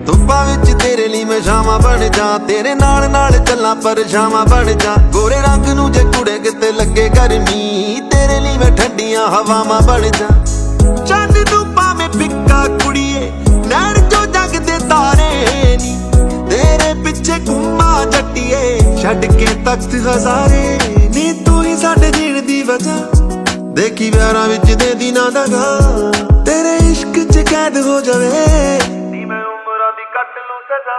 ਧੁੱਪਾਂ ਵਿੱਚ ਤੇਰੇ ਲਈ ਮੈਂ ਛਾਵਾਂ ਬਣ ਜਾ, ਤੇਰੇ ਨਾਲ ਨਾਲ ਚੱਲਾਂ ਪਰਛਾਵਾਂ ਬਣ ਜਾ। ਗੋਰੇ ਰੰਗ ਨੂੰ ਜੇ ਕੁੜੇ ਕਿਤੇ ਲੱਗੇ ਗਰਮੀ, ਤੇਰੇ ਲਈ ਮੈਂ ਠੰਡੀਆਂ ਹਵਾਵਾਂ ਬਣ ਜਾ। ਚੰਨ ਨੂੰ ਭਾਵੇਂ ਫਿੱਕਾ ਕੁੜੀਏ, ਨੈਣ ਚੋਂ ਜੱਗ ਦੇ ਤਾਰੇ ਨੀ, ਤੇਰੇ ਪਿੱਛੇ ਘੁੰਮਾ ਜੱਟੀਏ, ਛੱਡ ਕੇ ਤਖਤ ਹਜ਼ਾਰੇ ਨੀ। ਤੂੰ ਹੀ ਸਾਡੇ ਜੀਣ ਦੀ ਵਜ੍ਹਾ, ਦੇਖੀ ਪਿਆਰਾਂ ਵਿੱਚ ਦੇ ਦਿਨਾਂ ਦਾ ਗਾ, ਤੇਰੇ ਇਸ਼ਕ 'ਚ ਕੈਦ ਹੋ ਜਾਵੇ ਨੀ ਮੈਂ ਉਮਰਾਂ ਦੀ ਕੱਟ ਲੂੰ ਸਜ਼ਾ।